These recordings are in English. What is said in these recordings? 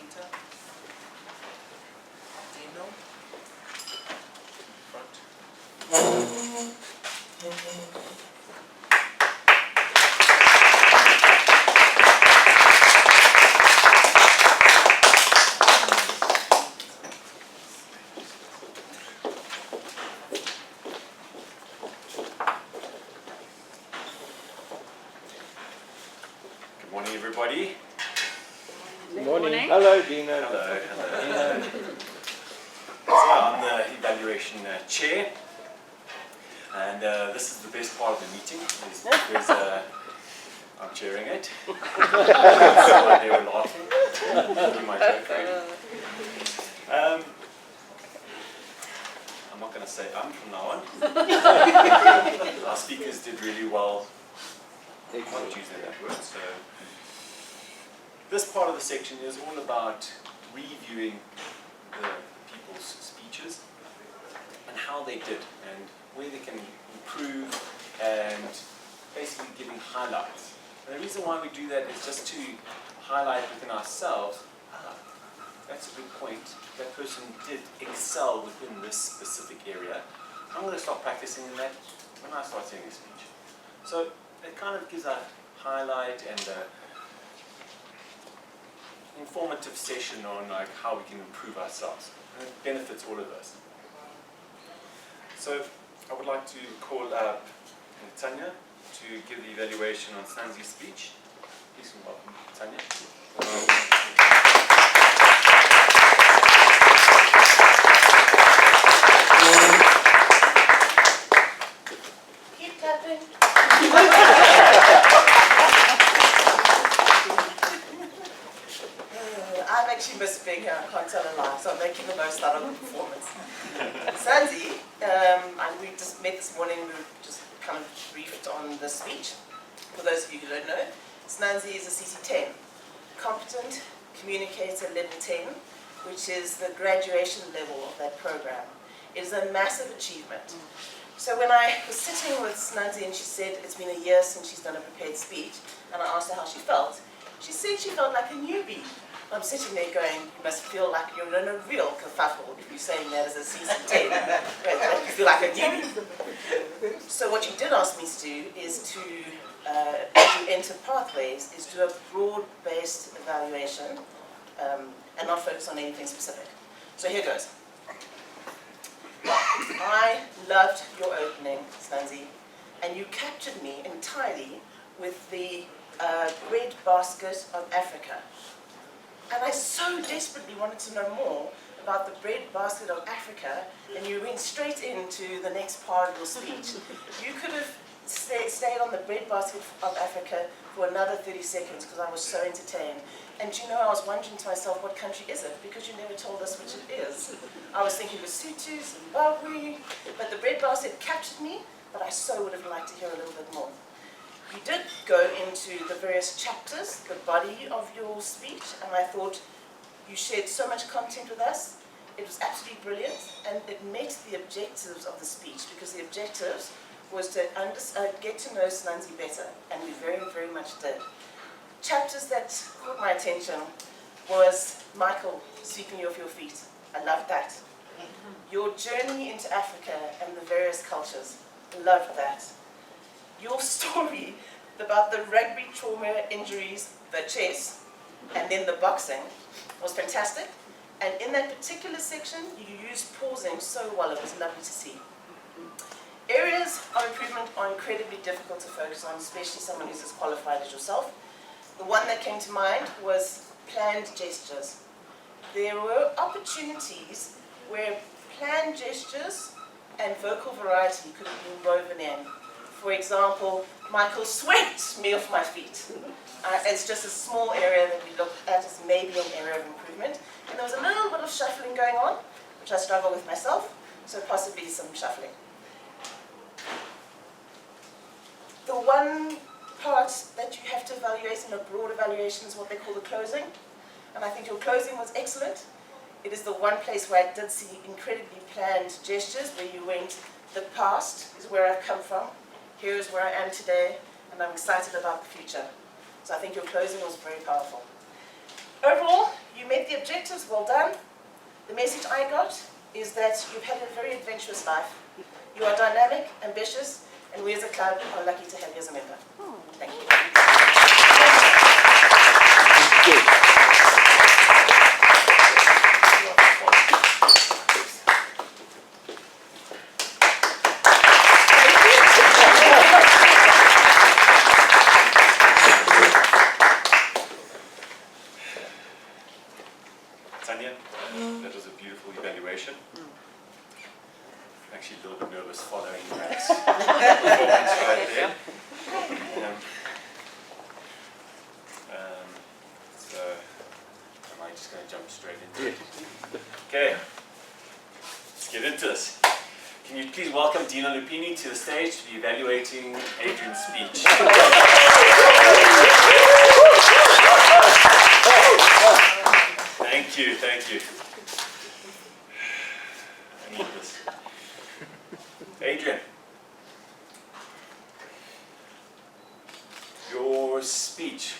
Peter, Dino, front. Good morning, everybody. Good morning. Hello, Dino. Hello, hello. So I'm the evaluation chair, and this is the best part of the meeting, is because I'm chairing it. That's why they were laughing. You might joke, really. I'm not going to say from now on. Our speakers did really well. I'm not using that word. So this part of the section is all about reviewing the people's speeches and how they did and where they can improve and basically giving highlights. And the reason why we do that is just to highlight within ourselves, that's a good point, that person did excel within this specific area. I'm going to start practicing in that when I start saying a speech. So it kind of gives a highlight and a informative session on like how we can improve ourselves, and it benefits all of us. So I would like to call up Tanya to give the evaluation on Snanzi's speech. Please welcome Tanya. Keep tapping. I've actually missed being here, I can't tell a lie, so I'm making the most out of the performance. Snanzi, and we just met this morning, we were just kind of briefed on the speech. For those of you who don't know, Snanzi is a CC10, Competent Communicator Level 10, which is the graduation level of that program. It is a massive achievement. So when I was sitting with Snanzi and she said it's been a year since she's done a prepared speech, and I asked her how she felt, she said she felt like a newbie. I'm sitting there going, you must feel like you're in a real kerfuffle if you're saying that as a CC10. You feel like a newbie. So what you did ask me to do is to enter pathways, is do a broad-based evaluation and not focus on anything specific. So here goes. I loved your opening, Snanzi, and you captured me entirely with the bread basket of Africa. And I so desperately wanted to know more about the bread basket of Africa, and you went straight into the next part of your speech. You could have stayed on the bread basket of Africa for another 30 seconds because I was so entertained. And you know, I was wondering to myself, what country is it? Because you never told us which it is. I was thinking Lesotho, Zimbabwe, but the bread basket captured me, but I so would have liked to hear a little bit more. You did go into the various chapters, the body of your speech, and I thought you shared so much content with us. It was absolutely brilliant, and it met the objectives of the speech, because the objectives was to get to know Snanzi better, and we very, very much did. Chapters that caught my attention was Michael sweeping you off your feet. I loved that. Your journey into Africa and the various cultures. Loved that. Your story about the rugby trauma injuries, the chess, and then the boxing was fantastic. And in that particular section, you used pausing so well, it was lovely to see. Areas of improvement are incredibly difficult to focus on, especially someone who's as qualified as yourself. The one that came to mind was planned gestures. There were opportunities where planned gestures and vocal variety could have been woven in. For example, Michael swept me off my feet. It's just a small area that we looked at as maybe an area of improvement. And there was a little bit of shuffling going on, which I struggle with myself, so possibly some shuffling. The one part that you have to evaluate in a broad evaluation is what they call the closing. And I think your closing was excellent. It is the one place where I did see incredibly planned gestures, where you went, the past is where I've come from, here is where I am today, and I'm excited about the future. So I think your closing was very powerful. Overall, you met the objectives, well done. The message I got is that you've had a very adventurous life. You are dynamic, ambitious, and we as a club are lucky to have you as a member. Thank you. Tanya, that was a beautiful evaluation. I'm actually a little bit nervous following that performance right there. So, am I just going to jump straight into it? Okay, let's get into this. Can you please welcome Dino Lupini to the stage to be evaluating Adrian's speech. Thank you, thank you. I need this. Adrian, your speech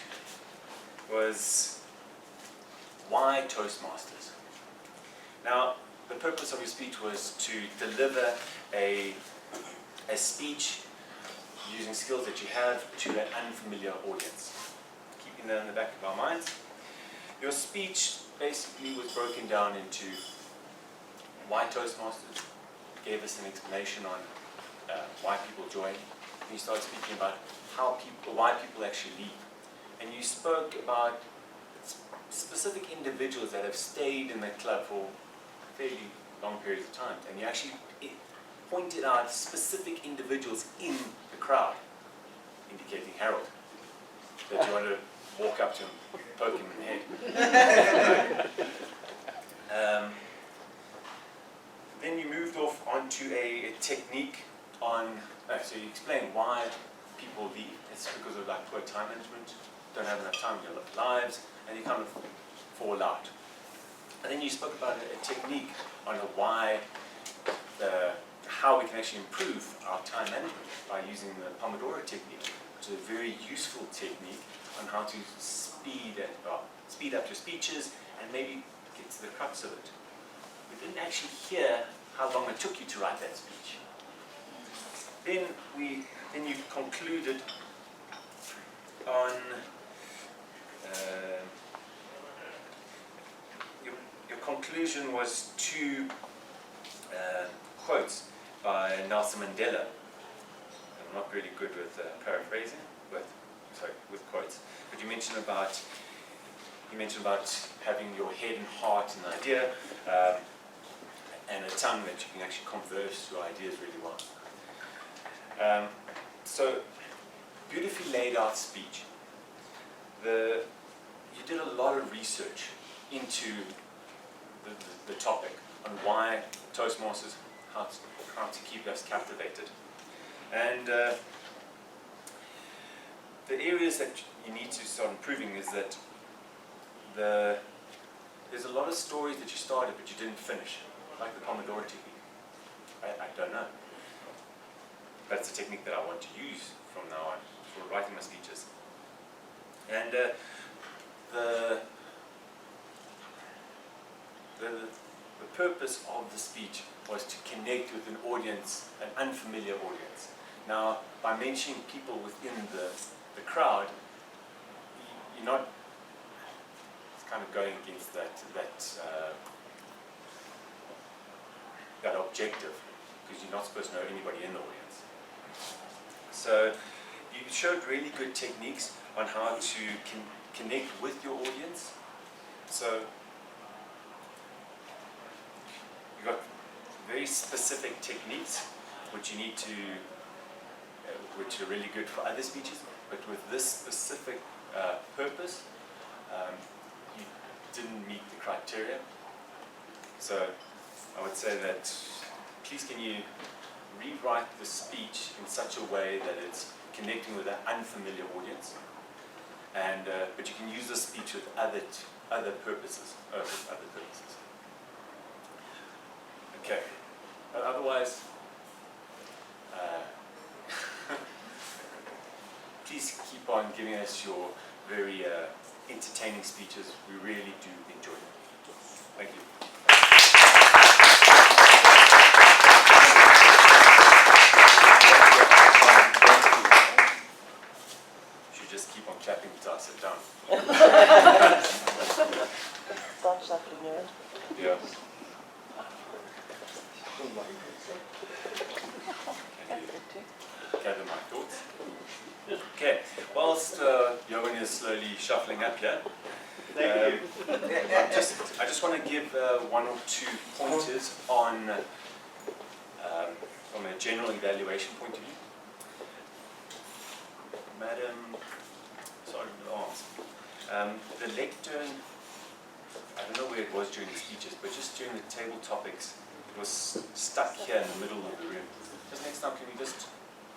was why Toastmasters? Now, the purpose of your speech was to deliver a speech using skills that you have to an unfamiliar audience. Keeping that in the back of our minds. Your speech basically was broken down into why Toastmasters, gave us an explanation on why people join, and you started speaking about why people actually leave. And you spoke about specific individuals that have stayed in the club for fairly long periods of time, and you actually pointed out specific individuals in the crowd, indicating Harold, that you want to walk up to him, poke him in the head. Then you moved off onto a technique on, so you explained why people leave. It's because of like poor time management, don't have enough time in your lives, and you kind of fall out. And then you spoke about a technique on how we can actually improve our time management by using the Pomodoro technique, which is a very useful technique on how to speed up your speeches and maybe get to the crux of it. We didn't actually hear how long it took you to write that speech. Then you concluded on your conclusion was two quotes by Nelson Mandela. I'm not really good with paraphrasing, with quotes. But you mentioned about having your head and heart in the idea, and a tongue that you can actually converse your ideas really well. So, beautifully laid out speech. You did a lot of research into the topic on why Toastmasters, how to keep us captivated. And the areas that you need to start improving is that there's a lot of stories that you started but you didn't finish, like the Pomodoro technique. I don't know. That's the technique that I want to use from now on for writing my speeches. And the purpose of the speech was to connect with an audience, an unfamiliar audience. Now, by mentioning people within the crowd, you're not, it's kind of going against that objective, because you're not supposed to know anybody in the audience. So you showed really good techniques on how to connect with your audience. So you got very specific techniques which you need to, which are really good for other speeches, but with this specific purpose, you didn't meet the criteria. So I would say that please can you rewrite the speech in such a way that it's connecting with an unfamiliar audience, and but you can use the speech with other purposes. Okay. But otherwise, please keep on giving us your very entertaining speeches. We really do enjoy them. Thank you. Should just keep on clapping until I sit down. Start shuffling your Yeah. Gather my thoughts. Okay, whilst Johan is slowly shuffling up here, I just want to give one or two pointers on, from a general evaluation point of view. Madam, sorry, the arms. The lectern, I don't know where it was during the speeches, but just during the table topics, it was stuck here in the middle of the room. Just next time, can we just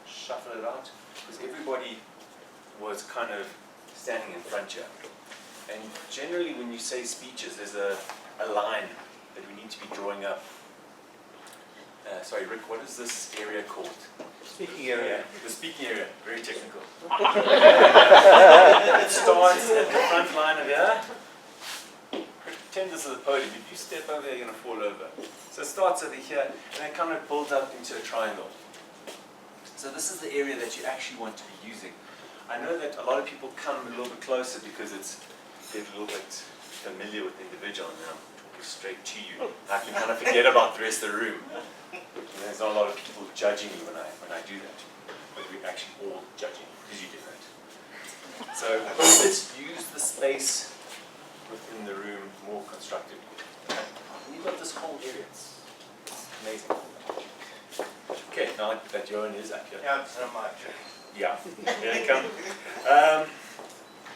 shuffle it out? Because everybody was kind of standing in front here. And generally when you say speeches, there's a line that we need to be drawing up. Sorry, Rick, what is this area called? Speaking area. The speaking area, very technical. It starts at the front line of here. Pretend this is a podium. If you step over here, you're going to fall over. So it starts over here, and then kind of builds up into a triangle. So this is the area that you actually want to be using. I know that a lot of people come a little bit closer because they're a little bit familiar with the individual, and I'm talking straight to you. I can kind of forget about the rest of the room. And there's not a lot of people judging me when I do that, but we're actually all judging because you did that. So let's use the space within the room more constructively. And you've got this whole area. It's amazing. Okay, now that Johan is up here. Yeah, it's not much. Yeah, here they come.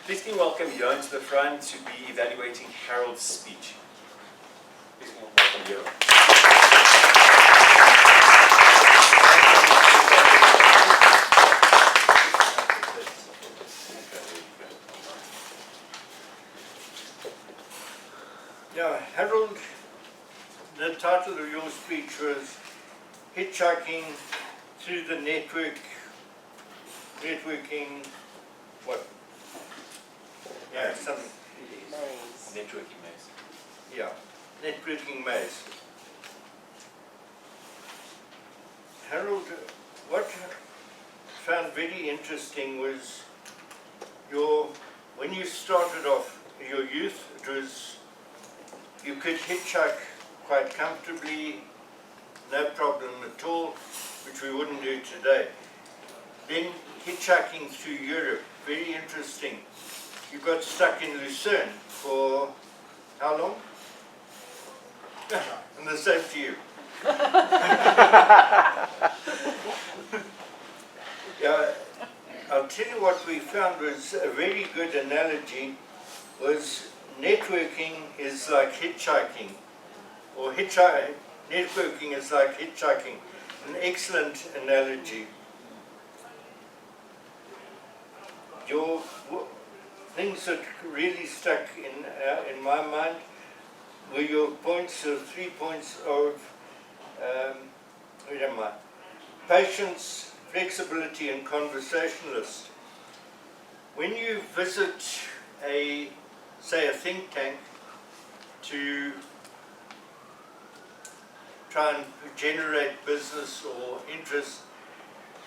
Please can you welcome Johan to the front to be evaluating Harold's speech. Please can you welcome Johan. Yeah, Harold, the title of your speech was Hitchhiking Through the Networking, what? Yeah, something, Networking maze. yeah, networking maze. Harold, what I found very interesting was when you started off your youth, it was, you could hitchhike quite comfortably, no problem at all, which we wouldn't do today. Then hitchhiking through Europe, very interesting. You got stuck in Lucerne for how long? And the same to you. Yeah, I'll tell you what we found was a very good analogy was networking is like hitchhiking, or networking is like hitchhiking. An excellent analogy. Your things that really stuck in my mind were your points, 3 points of patience, flexibility, and conversationalist. When you visit say a think tank to try and generate business or interest,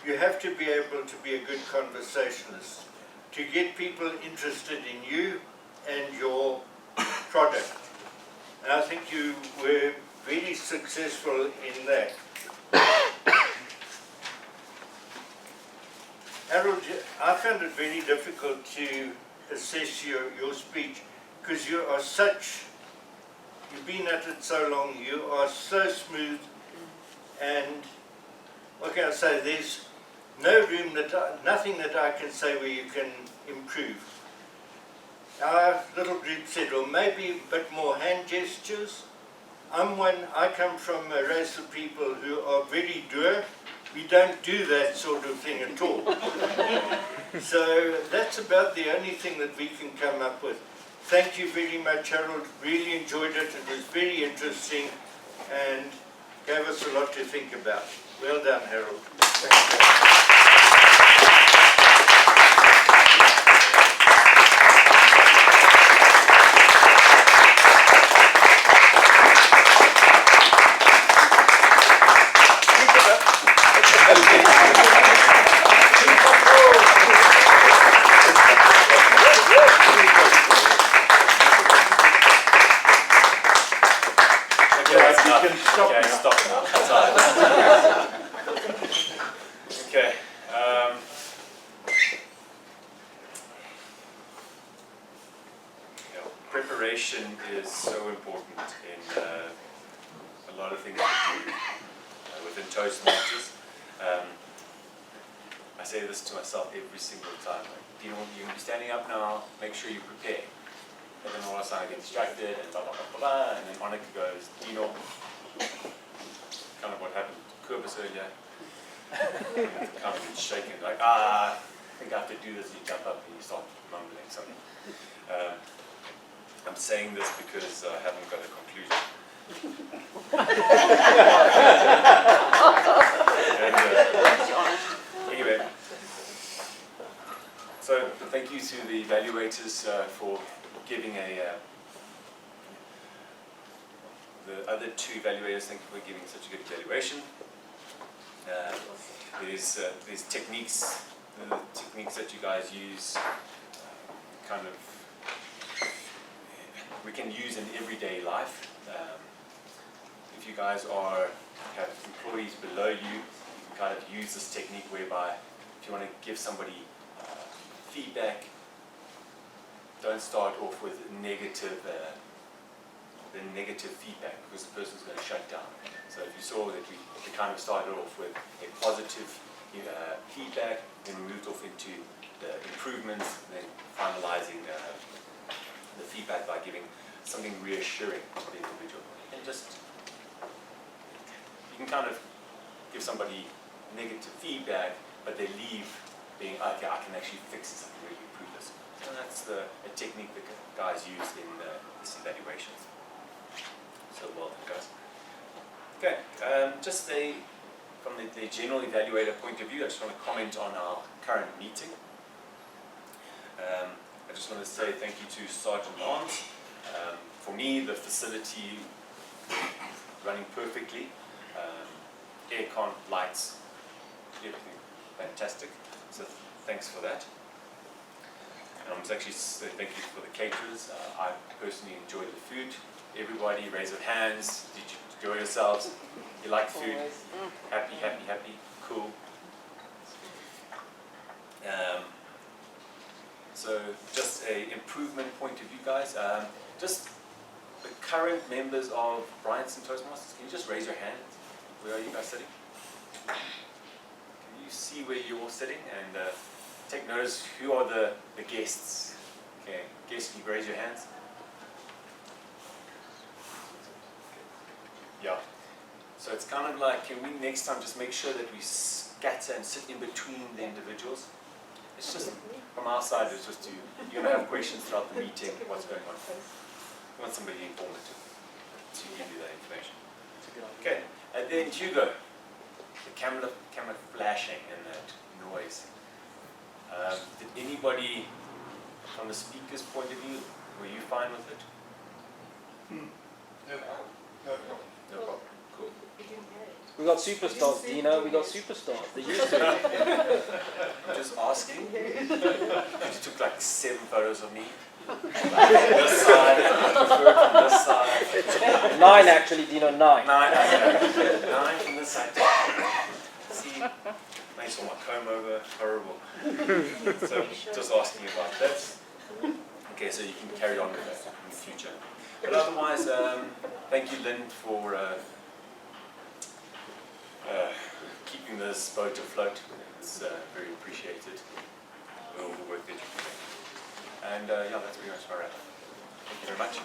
you have to be able to be a good conversationalist to get people interested in you and your product. And I think you were very successful in that. Harold, I found it very difficult to assess your speech because you are you've been at it so long, you are so smooth, and what can I say, there's no room nothing that I can say where you can improve. Our little group said, well, maybe a bit more hand gestures. I come from a race of people who are very doer. We don't do that sort of thing at all. So that's about the only thing that we can come up with. Thank you very much, Harold. Really enjoyed it. It was very interesting and gave us a lot to think about. Well done, Harold. Thank you. collaboration is so important in a lot of things we do within Toastmasters. I say this to myself every single time. Like, you know, you're going to be standing up now, make sure you prepare. And then all of a sudden I get distracted and blah, blah, blah, blah, blah. And then Monica goes, Dino, kind of what happened to Kobus earlier. Kind of shaking, like, I think I have to do this. You jump up and you start mumbling something. I'm saying this because I haven't got a conclusion. And, anyway, so thank you to the evaluators for giving the other two evaluators, thank you for giving such a good evaluation. There's techniques, the techniques that you guys use, kind of, we can use in everyday life. If you guys have employees below you, you can kind of use this technique whereby if you want to give somebody feedback, don't start off with negative feedback because the person's going to shut down. So if you saw that we kind of started off with a positive feedback, then we moved off into the improvements, then finalizing the feedback by giving something reassuring to the individual. And just, you can kind of give somebody negative feedback, but they leave being, okay, I can actually fix this, I can really improve this. And that's a technique that guys use in these evaluations. So well done, guys. Okay, from the general evaluator point of view, I just want to comment on our current meeting. I just want to say thank you to Sergeant Lance. For me, the facility running perfectly. Aircon, lights, everything fantastic. So thanks for that. And I'm actually saying thank you for the caterers. I personally enjoyed the food. Everybody raise your hands. Did you enjoy yourselves? You like food? Happy, happy, happy. Cool. So just a improvement point of view, guys. Just the current members of Bryanston Toastmasters, can you just raise your hands? Where are you guys sitting? Can you see where you're all sitting? And take notice, who are the guests? Okay, guests, can you raise your hands? Yeah. So it's kind of like, can we next time just make sure that we scatter and sit in between the individuals? It's just, from our side, it's just you're going to have questions throughout the meeting, what's going on. We want somebody informative to give you that information. Okay, and then Hugo, the camera flashing and that noise. Did anybody, from the speaker's point of view, were you fine with it? No problem. Cool. We got superstars, Dino. We got superstars. They used to. I'm just asking. You took like 7 photos of me. Like this side, and from this side. 9 actually, Dino. 9. 9 from this side. See, nice on my comb over. Horrible. So just asking about that. Okay, so you can carry on with that in the future. But otherwise, thank you, Lynn, for keeping this boat afloat. It's very appreciated. All the work that you're doing. And yeah, that's pretty much my wrap. Thank you very much.